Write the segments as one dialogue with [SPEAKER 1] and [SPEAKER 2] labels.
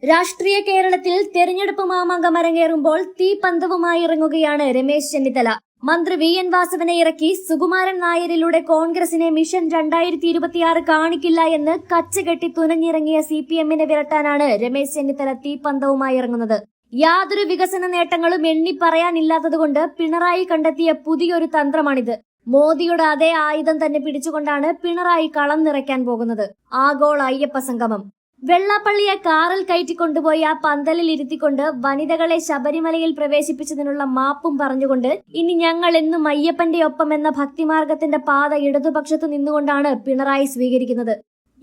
[SPEAKER 1] രാഷ്ട്രീയ കേരളത്തിൽ തെരഞ്ഞെടുപ്പ് മാമാങ്കം അരങ്ങേറുമ്പോൾ തീപ്പന്തവുമായി ഇറങ്ങുകയാണ് രമേശ് ചെന്നിത്തല. മന്ത്രി വി എൻ വാസവനെ ഇറക്കി സുകുമാരൻ നായരിലൂടെ കോൺഗ്രസിനെ മിഷൻ 2026 കാണിക്കില്ല എന്ന് കച്ചകെട്ടി തുനഞ്ഞിറങ്ങിയ CPM-നെ വിരട്ടാനാണ് രമേശ് ചെന്നിത്തല തീപ്പന്തവുമായി ഇറങ്ങുന്നത്. യാതൊരു വികസന നേട്ടങ്ങളും എണ്ണി പറയാനില്ലാത്തതുകൊണ്ട് പിണറായി കണ്ടെത്തിയ പുതിയൊരു തന്ത്രമാണിത്. മോദിയുടെ അതേ ആയുധം തന്നെ പിടിച്ചുകൊണ്ടാണ് പിണറായി കളം നിറയ്ക്കാൻ പോകുന്നത്. ആഗോള അയ്യപ്പ സംഗമം. വെള്ളാപ്പള്ളിയെ കാറിൽ കയറ്റിക്കൊണ്ടുപോയി ആ പന്തലിൽ ഇരുത്തിക്കൊണ്ട് വനിതകളെ ശബരിമലയിൽ പ്രവേശിപ്പിച്ചതിനുള്ള മാപ്പും പറഞ്ഞുകൊണ്ട് ഇനി ഞങ്ങൾ എന്നും അയ്യപ്പന്റെ ഒപ്പം എന്ന ഭക്തിമാർഗത്തിന്റെ പാത ഇടതുപക്ഷത്തു നിന്നുകൊണ്ടാണ് പിണറായി സ്വീകരിക്കുന്നത്.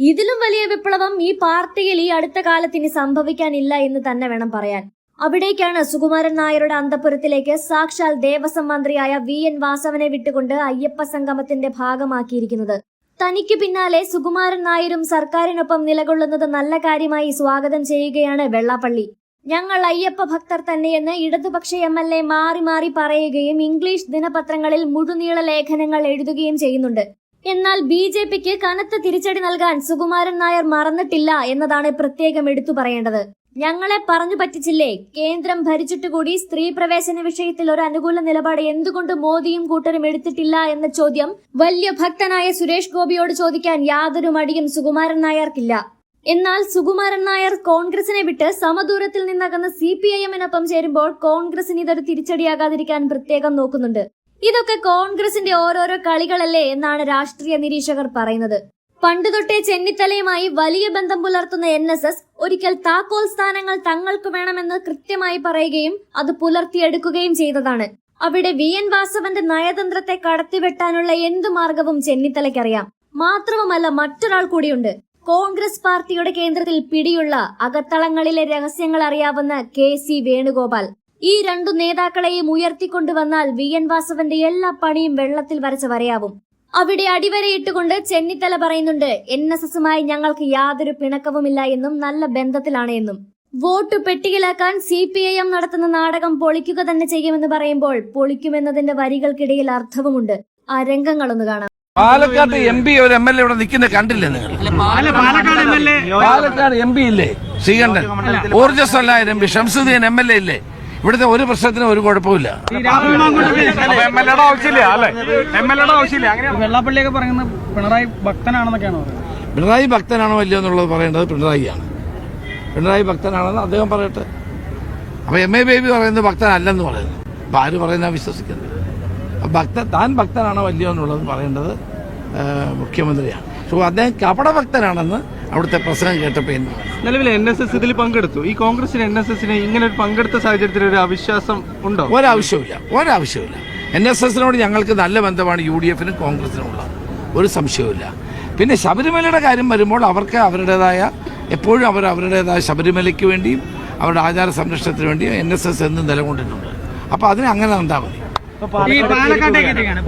[SPEAKER 1] ഇതിലും വലിയ വിപ്ലവം ഈ പാർട്ടിയിൽ ഈ അടുത്ത കാലത്തിന് സംഭവിക്കാനില്ല എന്ന് തന്നെ വേണം പറയാൻ. അവിടേക്കാണ് സുകുമാരൻ നായരുടെ അന്തപുരത്തിലേക്ക് സാക്ഷാൽ ദേവസ്വം മന്ത്രിയായ വി എൻ വാസവനെ വിട്ടുകൊണ്ട് അയ്യപ്പ സംഗമത്തിന്റെ ഭാഗമാക്കിയിരിക്കുന്നത്. തനിക്ക് പിന്നാലെ സുകുമാരൻ നായരും സർക്കാരിനൊപ്പം നിലകൊള്ളുന്നത് നല്ല കാര്യമായി സ്വാഗതം ചെയ്യുകയാണ് വെള്ളാപ്പള്ളി. ഞങ്ങൾ അയ്യപ്പ ഭക്തർ തന്നെയെന്ന് ഇടതുപക്ഷ MLA മാറി മാറി പറയുകയും ഇംഗ്ലീഷ് ദിനപത്രങ്ങളിൽ മുഴുനീള ലേഖനങ്ങൾ എഴുതുകയും ചെയ്യുന്നുണ്ട്. എന്നാൽ BJPക്ക് കനത്ത തിരിച്ചടി നൽകാൻ സുകുമാരൻ നായർ മറന്നിട്ടില്ല എന്നതാണ് പ്രത്യേകം എടുത്തു പറയേണ്ടത്. ഞങ്ങളെ പറഞ്ഞു പറ്റിച്ചില്ലേ, കേന്ദ്രം ഭരിച്ചിട്ടുകൂടി സ്ത്രീ പ്രവേശന വിഷയത്തിൽ ഒരു അനുകൂല നിലപാട് എന്തുകൊണ്ട് മോദിയും കൂട്ടരും എടുത്തിട്ടില്ല എന്ന ചോദ്യം വലിയ ഭക്തനായ സുരേഷ് ഗോപിയോട് ചോദിക്കാൻ യാതൊരു മടിയും സുകുമാരൻ നായർക്കില്ല. എന്നാൽ സുകുമാരൻ നായർ കോൺഗ്രസിനെ വിട്ട് സമദൂരത്തിൽ നിന്നകന്ന് CPIM-നൊപ്പം ചേരുമ്പോൾ കോൺഗ്രസിന് ഇതൊരു തിരിച്ചടിയാകാതിരിക്കാൻ പ്രത്യേകം നോക്കുന്നുണ്ട്. ഇതൊക്കെ കോൺഗ്രസിന്റെ ഓരോരോ കളികളല്ലേ എന്നാണ് രാഷ്ട്രീയ നിരീക്ഷകർ പറയുന്നത്. പണ്ടുതൊട്ടേ ചെന്നിത്തലയുമായി വലിയ ബന്ധം പുലർത്തുന്ന NSS ഒരിക്കൽ താക്കോൽ സ്ഥാനങ്ങൾ തങ്ങൾക്ക് വേണമെന്ന് കൃത്യമായി പറയുകയും അത് പുലർത്തിയെടുക്കുകയും ചെയ്തതാണ്. അവിടെ വി എൻ വാസവന്റെ നയതന്ത്രത്തെ കടത്തിവെട്ടാനുള്ള എന്തു മാർഗവും ചെന്നിത്തലയ്ക്കറിയാം. മാത്രവുമല്ല, മറ്റൊരാൾ കൂടിയുണ്ട്. കോൺഗ്രസ് പാർട്ടിയുടെ കേന്ദ്രത്തിൽ പിടിയുള്ള അകത്തളങ്ങളിലെ രഹസ്യങ്ങൾ അറിയാവുന്ന KC വേണുഗോപാൽ. ഈ രണ്ടു നേതാക്കളെയും ഉയർത്തിക്കൊണ്ടുവന്നാൽ വി എൻ വാസവന്റെ എല്ലാ പണിയും വെള്ളത്തിൽ വരച്ച വരയാവും. അവിടെ അടിവരയിട്ടുകൊണ്ട് ചെന്നിത്തല പറയുന്നുണ്ട്, NSS-മായി ഞങ്ങൾക്ക് യാതൊരു പിണക്കവുമില്ല എന്നും നല്ല ബന്ധത്തിലാണ് എന്നും. വോട്ട് പെട്ടിയിലാക്കാൻ CPIM നടത്തുന്ന നാടകം പൊളിക്കുക തന്നെ ചെയ്യുമെന്ന് പറയുമ്പോൾ പൊളിക്കുമെന്നതിന്റെ വരികൾക്കിടയിൽ അർത്ഥവുമുണ്ട്. ആ രംഗങ്ങളൊന്ന് കാണാം.
[SPEAKER 2] പാലക്കാട് MP ഒരു MLA ഇവിടെ നിൽക്കുന്നത് കണ്ടില്ലേ നിങ്ങൾ? പാലക്കാട് MP ഇല്ലേ ശ്രീകണ്ഠൻ, ഊർജ്ജസ്വലായ MP ഷംസുദ്ദീൻ MLA ഇല്ലേ? ഇവിടുത്തെ ഒരു പ്രശ്നത്തിനും ഒരു കുഴപ്പമില്ല.
[SPEAKER 3] വെള്ളാപ്പള്ളിയൊക്കെ പറയുന്നത് പിണറായി ഭക്തനാണെന്നൊക്കെയാണ് പറയുന്നത്.
[SPEAKER 2] പിണറായി ഭക്തനാണോ അല്ലയോ എന്നുള്ളത് പറയേണ്ടത് പിണറായിയാണ്. പിണറായി ഭക്തനാണെന്ന് അദ്ദേഹം പറയട്ടെ. അപ്പൊ MA ബേബി പറയുന്നത് ഭക്തനല്ലെന്ന് പറയുന്നു. അപ്പൊ ആര് പറയുന്ന വിശ്വസിക്കുന്നത്? താൻ ഭക്തനാണോ അല്ലയോ എന്നുള്ളത് പറയേണ്ടത് മുഖ്യമന്ത്രിയാണ്. സോ അദ്ദേഹം കപടഭക്തനാണെന്ന് അവിടുത്തെ പ്രസംഗം കേട്ടപ്പോൾ
[SPEAKER 3] നിലവിൽ NSS ഇതിൽ പങ്കെടുത്തു. ഈ കോൺഗ്രസിന് NSS-നെ ഇങ്ങനെ ഒരു പങ്കെടുത്ത സാഹചര്യത്തിൽ ഒരു അവിശ്വാസം ഉണ്ടോ?
[SPEAKER 2] ഒരാവശ്യമില്ല. NSS-നോട് ഞങ്ങൾക്ക് നല്ല ബന്ധമാണ് UDF-നും കോൺഗ്രസിനുമുള്ള ഒരു സംശയവുമില്ല. പിന്നെ ശബരിമലയുടെ കാര്യം വരുമ്പോൾ അവർക്ക് അവരുടേതായ എപ്പോഴും അവരുടേതായ ശബരിമലയ്ക്ക് വേണ്ടിയും അവരുടെ ആചാര സംരക്ഷണത്തിന് വേണ്ടിയും NSS എന്നും നിലകൊണ്ടിട്ടുണ്ട്. അപ്പോൾ അതിനെ അങ്ങനെ കണ്ടാൽ മതി.
[SPEAKER 3] ഈ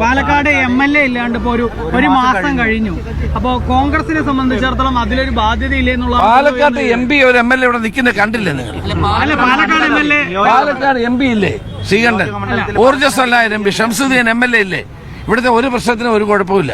[SPEAKER 3] പാലക്കാട് MLA ഇല്ലാണ്ട് ഇപ്പൊ ഒരു മാസം കഴിഞ്ഞു. അപ്പോ കോൺഗ്രസിനെ സംബന്ധിച്ചിടത്തോളം അതിലൊരു ബാധ്യത ഇല്ലേ എന്നുള്ള.
[SPEAKER 2] പാലക്കാട് MP ഒരു MLA ഇവിടെ നിൽക്കുന്നത് കണ്ടില്ലേ നിങ്ങൾ? പാലക്കാട് MP ഇല്ലേ ശ്രീകണ്ഠൻ, ഊർജ്ജസ്വലായ MP ഷംസുദ്ദീൻ MLA ഇല്ലേ? ഇവിടുത്തെ ഒരു പ്രശ്നത്തിനും ഒരു കുഴപ്പമില്ല.